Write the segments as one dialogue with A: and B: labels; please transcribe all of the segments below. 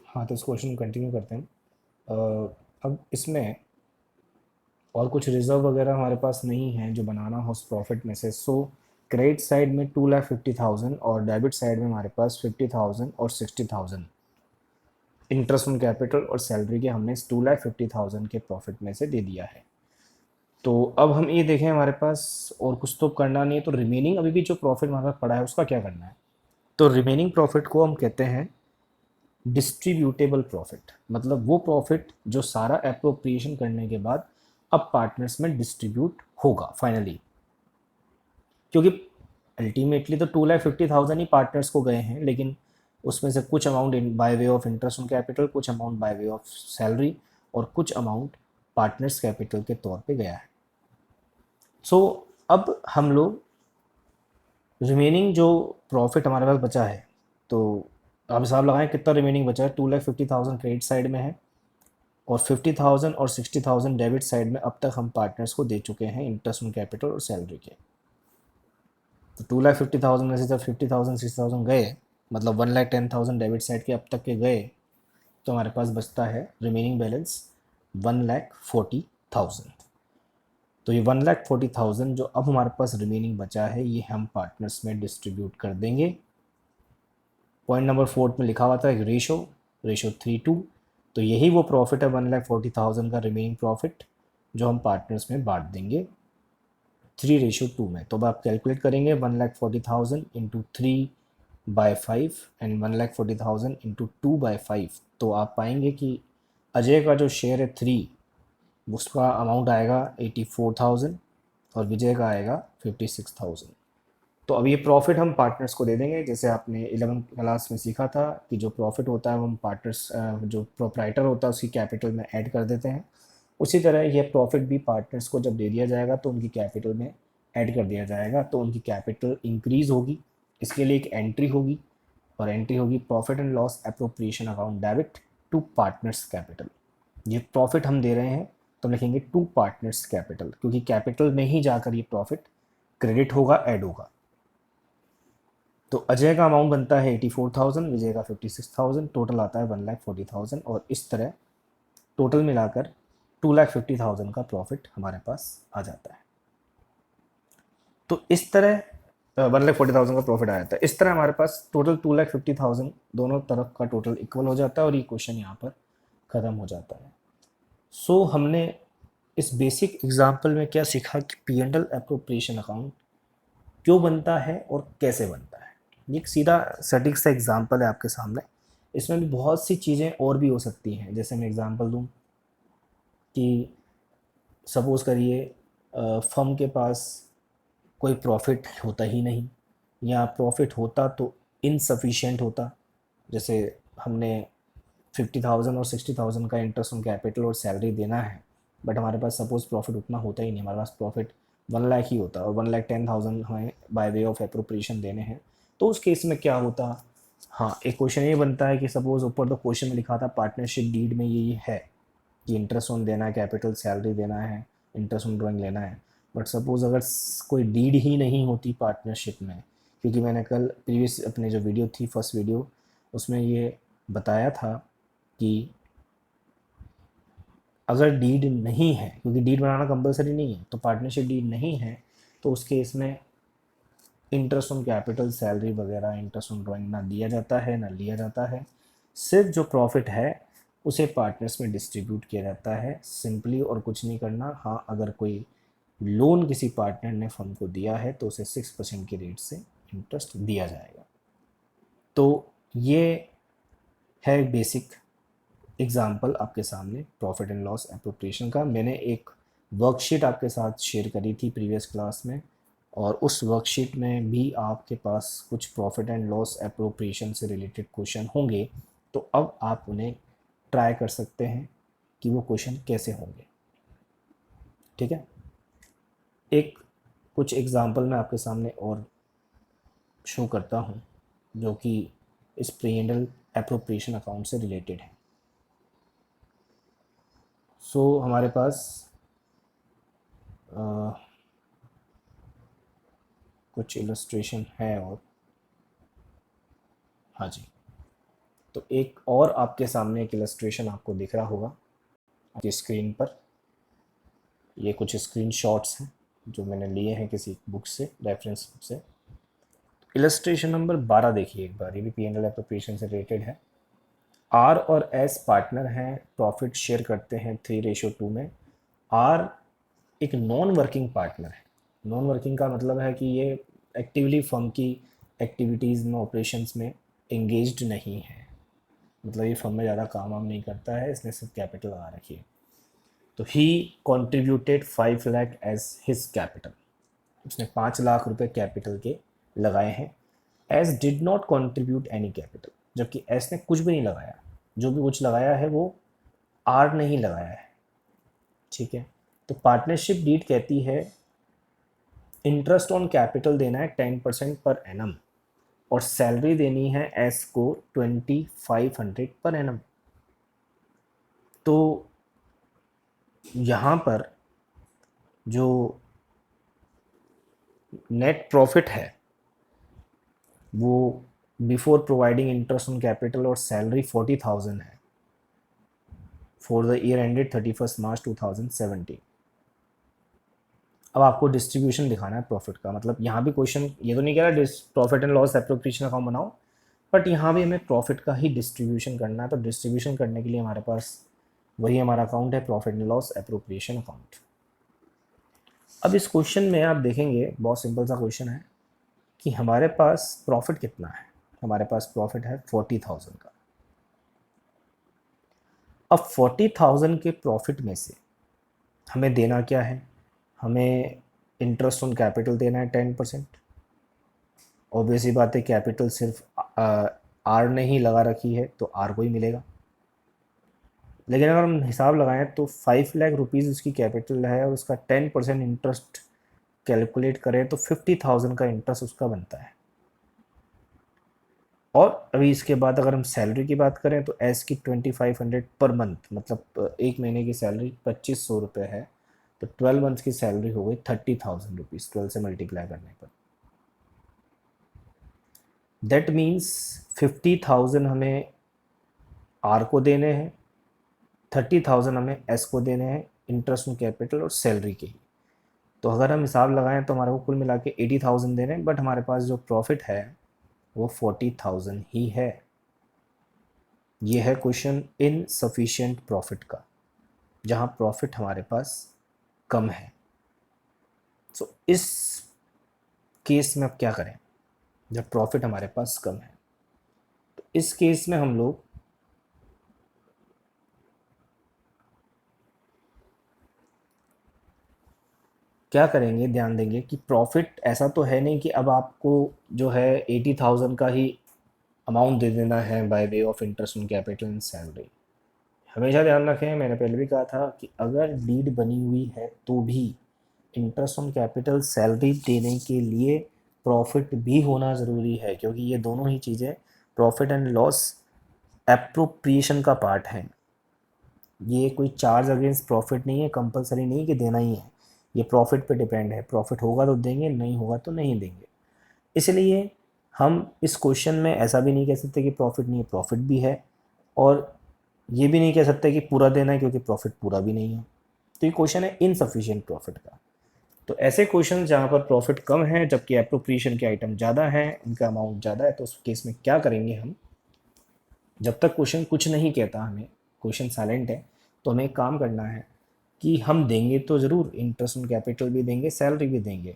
A: हाँ, तो इस क्वेश्चन कंटिन्यू करते हैं। अब इसमें और कुछ रिज़र्व वगैरह हमारे पास नहीं है जो बनाना हो उस प्रॉफिट में से। सो क्रेडिट साइड में 2,50,000 और डेबिट साइड में हमारे पास 50,000 और 60,000 इंटरेस्ट ऑन कैपिटल और सैलरी के हमने इस 2,50,000 के प्रॉफिट में से दे दिया है। तो अब हम ये देखें, हमारे पास और कुछ तो करना नहीं है, तो रिमेनिंग अभी भी जो प्रॉफिट हमारे पास पड़ा है उसका क्या करना है। तो रिमेनिंग प्रॉफिट को हम कहते हैं डिस्ट्रीब्यूटेबल प्रॉफिट, मतलब वो प्रॉफिट जो सारा अप्रोप्रिएशन करने के बाद अब पार्टनर्स में डिस्ट्रीब्यूट होगा फाइनली। क्योंकि अल्टीमेटली तो 2,50,000 ही पार्टनर्स को गए हैं, लेकिन उसमें से कुछ amount by way of interest on capital, कुछ amount by way of salary और कुछ अमाउंट पार्टनर्स कैपिटल के तौर पे गया है। सो अब हम लोग रिमेनिंग जो प्रॉफिट हमारे पास बचा है, तो आप हिसाब लगाएं कितना रिमेनिंग बचा है। 2,50,000 क्रेडिट साइड में है और 50,000 और 60,000 डेबिट साइड में अब तक हम पार्टनर्स को दे चुके हैं इंटरेस्ट ऑन कैपिटल और सैलरी के। तो 2,50,000 में से जब 50,000 60,000 गए, मतलब 1,10,000 डेबिट साइड के अब तक के गए, तो हमारे पास बचता है रिमेनिंग बैलेंस 1,40,000। तो ये 1,40,000 जो अब हमारे पास रिमेनिंग बचा है, ये हम पार्टनर्स में डिस्ट्रीब्यूट कर देंगे। पॉइंट नंबर 4 में लिखा हुआ था एक रेशो 3:2। तो यही वो प्रॉफिट है 1,40,000 का रिमेनिंग प्रॉफिट जो हम पार्टनर्स में बांट देंगे 3:2 में। तो अब आप कैलकुलेट करेंगे 1,40,000 इंटू 3/5 एंड 1,40,000 इंटू 2/5, तो आप पाएंगे कि अजय का जो शेयर है उसका अमाउंट आएगा 84,000 और विजय का आएगा 56,000। तो अब ये प्रॉफिट हम पार्टनर्स को दे देंगे। जैसे आपने 11th क्लास में सीखा था कि जो प्रॉफिट होता है वो हम पार्टनर्स, जो प्रोप्राइटर होता है उसकी कैपिटल में ऐड कर देते हैं। उसी तरह ये प्रॉफिट भी पार्टनर्स को जब दे दिया जाएगा तो उनकी कैपिटल में ऐड कर दिया जाएगा, तो उनकी कैपिटल इंक्रीज़ होगी। इसके लिए एक एंट्री होगी और एंट्री होगी profit and loss appropriation account debit to partners capital. ये प्रॉफिट हम दे रहे हैं तो हम लिखेंगे टू पार्टनर्स कैपिटल, क्योंकि कैपिटल में ही जाकर ये प्रॉफिट क्रेडिट होगा, ऐड होगा। तो अजय का अमाउंट बनता है 84,000, विजय का 56,000, टोटल आता है 1,40,000 और इस तरह टोटल मिलाकर 2,50,000 का प्रॉफिट हमारे पास आ जाता है। तो इस तरह 1,40,000 का प्रॉफिट आ जाता है। इस तरह हमारे पास टोटल 2,50,000 दोनों तरफ का टोटल इक्वल हो जाता है और ये क्वेश्चन यहाँ पर ख़त्म हो जाता है। सो हमने इस बेसिक एग्जाम्पल में क्या सीखा कि P and L appropriation account क्यों बनता है और कैसे बनता है। ये एक सीधा सटीक सा एग्जाम्पल है आपके सामने। इसमें भी बहुत सी चीज़ें और भी हो सकती हैं। जैसे मैं एग्जांपल दूं कि सपोज़ करिए फर्म के पास कोई प्रॉफिट होता ही नहीं, या प्रॉफिट होता तो इनसफिशिएंट होता। जैसे हमने 50,000 और 60,000 का इंटरेस्ट ऑन कैपिटल और सैलरी देना है, बट हमारे पास सपोज़ प्रॉफिट उतना होता ही नहीं, हमारे पास प्रॉफिट 1 लाख ही होता और 1,10,000 हमें बाय वे ऑफ अप्रोप्रिएशन देने हैं। तो उस केस में क्या होता। हाँ, एक क्वेश्चन ये बनता है कि सपोज़ ऊपर तो क्वेश्चन में लिखा था पार्टनरशिप डीड में ये है कि इंटरेस्ट ऑन देना है, कैपिटल सैलरी देना है, इंटरेस्ट ऑन ड्राइंग लेना है। बट सपोज़ अगर कोई डीड ही नहीं होती पार्टनरशिप में, क्योंकि मैंने कल प्रीवियस अपने जो वीडियो थी फर्स्ट वीडियो उसमें ये बताया था कि अगर डीड नहीं है, क्योंकि डीड बनाना कंपलसरी नहीं है, तो पार्टनरशिप डीड नहीं है तो उस केस में इंटरेस्ट ऑन कैपिटल सैलरी वगैरह इंटरेस्ट ऑन ड्राइंग ना दिया जाता है ना लिया जाता है। सिर्फ जो प्रॉफिट है उसे पार्टनर्स में डिस्ट्रीब्यूट किया जाता है सिंपली, और कुछ नहीं करना। हाँ, अगर कोई लोन किसी पार्टनर ने फर्म को दिया है तो उसे 6% के रेट से इंटरेस्ट दिया जाएगा। तो ये है बेसिक एग्जाम्पल आपके सामने प्रॉफिट एंड लॉस एप्रोप्रिएशन का। मैंने एक वर्कशीट आपके साथ शेयर करी थी प्रीवियस क्लास में, और उस वर्कशीट में भी आपके पास कुछ प्रॉफिट एंड लॉस एप्रोप्रिएशन से रिलेटेड क्वेश्चन होंगे। तो अब आप उन्हें ट्राई कर सकते हैं कि वो क्वेश्चन कैसे होंगे। ठीक है, एक कुछ एग्जाम्पल मैं आपके सामने और शो करता हूँ जो कि इस प्री-एंडल एप्रोप्रिएशन अकाउंट से रिलेटेड है। सो हमारे पास कुछ इलस्ट्रेशन है और हाँ जी, तो एक और आपके सामने एक इलस्ट्रेशन आपको दिख रहा होगा आपकी स्क्रीन पर। ये कुछ स्क्रीनशॉट्स हैं जो मैंने लिए हैं किसी बुक से, रेफरेंस बुक से। इलस्ट्रेशन नंबर 12 देखिए एक बार, ये भी P&L एप्रोप्रिएशन से रिलेटेड है। आर और एस पार्टनर हैं, प्रॉफिट शेयर करते हैं 3:2 में। आर एक नॉन वर्किंग पार्टनर है। नॉन वर्किंग का मतलब है कि ये एक्टिवली फर्म की एक्टिविटीज़ में, ऑपरेशंस में एंगेज्ड नहीं है, मतलब ये फर्म में ज़्यादा काम वाम नहीं करता है, इसने सिर्फ कैपिटल लगा रखी है। तो ही contributed 5 lakh as his capital, उसने 5 लाख रुपए कैपिटल के लगाए हैं। S did not contribute any capital, जबकि एस ने कुछ भी नहीं लगाया, जो भी कुछ लगाया है वो आर ने ही लगाया है। ठीक है, तो पार्टनरशिप डीड कहती है इंटरेस्ट ऑन कैपिटल देना है 10% पर एनम, और सैलरी देनी है एस को 2500 पर एनम। तो यहाँ पर जो नेट प्रॉफिट है वो before providing interest on capital और सैलरी 40,000 है फॉर द ईयर एंडेड 31 मार्च 2017। अब आपको डिस्ट्रीब्यूशन दिखाना है प्रॉफिट का, मतलब यहाँ भी क्वेश्चन ये तो नहीं कह रहा profit and loss appropriation account बनाओ, बट यहाँ भी हमें प्रॉफिट का ही डिस्ट्रीब्यूशन करना है। तो डिस्ट्रीब्यूशन करने के लिए हमारे पास वही हमारा अकाउंट है, profit and loss appropriation account. अब इस क्वेश्चन में आप देखेंगे बहुत सिंपल सा क्वेश्चन है कि हमारे पास प्रॉफिट कितना है। हमारे पास प्रॉफिट है 40,000 का। अब 40,000 के प्रॉफिट में से हमें देना क्या है, हमें इंटरेस्ट ऑन कैपिटल देना है 10%। ऑब्वियसली बात है, कैपिटल सिर्फ आर ने ही लगा रखी है तो आर को ही मिलेगा। लेकिन अगर हम हिसाब लगाएं तो 5 लाख रुपीज़ उसकी कैपिटल है और उसका 10% इंटरेस्ट कैलकुलेट करें तो 50,000 का इंटरेस्ट उसका बनता है। और अभी इसके बाद अगर हम सैलरी की बात करें तो एस की 2500 पर मंथ, मतलब एक महीने की सैलरी 2500 रुपये है, तो 12 मंथ की सैलरी हो गई 30,000 रुपीज़ 12 से मल्टीप्लाई करने पर। दैट मीन्स 50,000 हमें आर को देने हैं, 30,000 हमें एस को देने हैं, इंटरेस्ट ऑन कैपिटल और सैलरी के ही। तो अगर हम हिसाब लगाएं तो हमारे को कुल मिला के 80,000 देने हैं, बट हमारे पास जो प्रॉफिट है वो 40,000 ही है। ये है क्वेश्चन इनसफिशिएंट प्रॉफिट का, जहां प्रॉफिट हमारे पास कम है। सो इस केस में अब क्या करें जब प्रॉफिट हमारे पास कम है। तो इस केस में हम लोग क्या करेंगे, ध्यान देंगे कि प्रॉफिट ऐसा तो है नहीं कि अब आपको जो है 80,000 का ही अमाउंट दे देना है bye way of interest on capital and salary. हमेशा ध्यान रखें, मैंने पहले भी कहा था कि अगर डीड बनी हुई है तो भी इंटरेस्ट ऑन कैपिटल सैलरी देने के लिए प्रॉफिट भी होना ज़रूरी है, क्योंकि ये दोनों ही चीज़ें प्रॉफिट एंड लॉस एप्रोप्रिएशन का पार्ट है। ये कोई चार्ज अगेंस्ट प्रॉफिट नहीं है, कंपलसरी नहीं कि देना ही है, ये प्रॉफिट पे डिपेंड है। प्रॉफिट होगा तो देंगे, नहीं होगा तो नहीं देंगे। इसलिए हम इस क्वेश्चन में ऐसा भी नहीं कह सकते कि प्रॉफिट नहीं है, प्रॉफिट भी है, और ये भी नहीं कह सकते कि पूरा देना है क्योंकि प्रॉफिट पूरा भी नहीं है। तो ये क्वेश्चन है इनसफिशिएंट प्रॉफिट का। तो ऐसे क्वेश्चन जहाँ पर प्रॉफिट कम है जबकि एप्रोप्रिएशन के आइटम ज़्यादा हैं, इनका अमाउंट ज़्यादा है, तो उस केस में क्या करेंगे हम, जब तक क्वेश्चन कुछ नहीं कहता, हमें क्वेश्चन साइलेंट है, तो हमें एक काम करना है कि हम देंगे तो ज़रूर, इंटरेस्ट ऑन कैपिटल भी देंगे, सैलरी भी देंगे,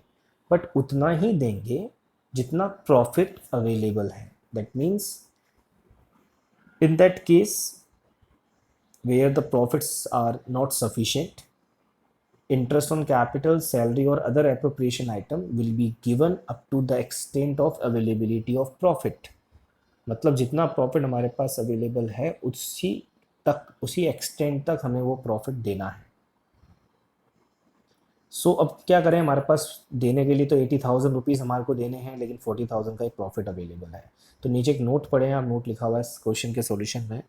A: बट उतना ही देंगे जितना प्रॉफिट अवेलेबल है। That means in that case where the profits are not sufficient, interest on capital, salary or other appropriation item will be given up to the extent of availability of profit। मतलब जितना profit हमारे पास available है उसी तक, उसी extent तक हमें वो प्रॉफिट देना है। अब क्या करें, हमारे पास देने के लिए तो 80,000 रुपीज़ हमारे को देने हैं, लेकिन 40,000 का ही प्रॉफिट अवेलेबल है। तो नीचे एक नोट पढ़े हैं आप, नोट लिखा हुआ है इस क्वेश्चन के सॉल्यूशन में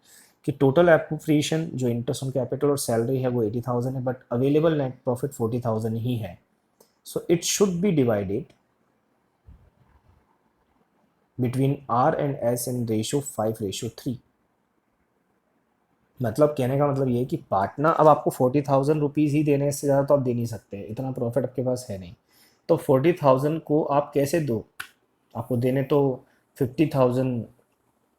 A: कि टोटल एप्रोप्रिएशन जो इंटरेस्ट ऑन कैपिटल और सैलरी है वो 80,000 है, बट अवेलेबल नेट प्रॉफिट 40,000 ही है। So it should be divided between R and S in ratio 5:3। मतलब कहने का मतलब ये है कि पार्टनर अब आपको 40,000 रुपीज़ ही देने से ज़्यादा तो आप दे नहीं सकते, इतना प्रॉफिट आपके पास है नहीं। तो 40,000 को आप कैसे दो, आपको देने तो 50,000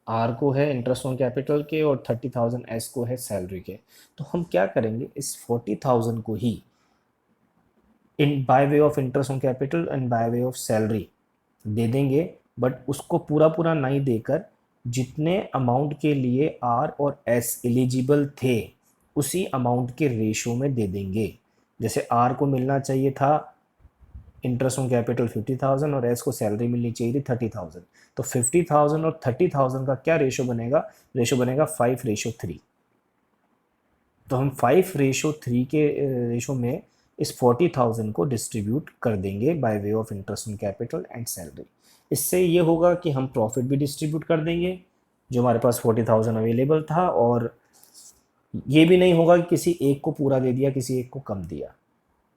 A: आर को है इंटरेस्ट ऑन कैपिटल के और 30,000 एस को है सैलरी के। तो हम क्या करेंगे, इस 40,000 को ही इन by way of interest on capital and by way of salary दे देंगे, बट उसको पूरा पूरा नहीं देकर जितने अमाउंट के लिए आर और एस एलिजिबल थे उसी अमाउंट के रेशो में दे देंगे। जैसे आर को मिलना चाहिए था इंटरेस्ट ऑन कैपिटल 50,000 और एस को सैलरी मिलनी चाहिए थी 30,000, तो 50,000 और 30,000 का क्या रेशो बनेगा, रेशो बनेगा 5:3। तो हम 5:3 के रेशो में इस 40,000 को डिस्ट्रीब्यूट कर देंगे bye way of interest on capital and salary. इससे ये होगा कि हम प्रॉफिट भी डिस्ट्रीब्यूट कर देंगे जो हमारे पास 40,000 अवेलेबल था, और ये भी नहीं होगा कि किसी एक को पूरा दे दिया किसी एक को कम दिया।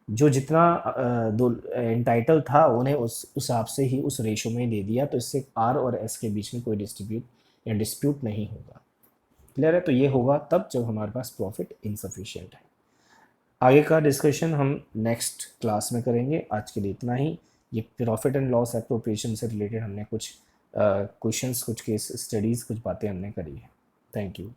A: जो जितना दो एंटाइटल था उन्हें उस हिसाब से ही उस रेशो में दे दिया, तो इससे आर और एस के बीच में कोई डिस्ट्रीब्यूट या डिस्प्यूट नहीं होगा। क्लियर है? तो ये होगा तब जब हमारे पास प्रॉफिट इनसफिशिएंट है। आगे का डिस्कशन हम नेक्स्ट क्लास में करेंगे। आज के लिए इतना ही। ये प्रॉफिट एंड लॉस एप्रोप्रिएशन से रिलेटेड हमने कुछ क्वेश्चंस, कुछ केस स्टडीज़, कुछ बातें हमने करी है। Thank you.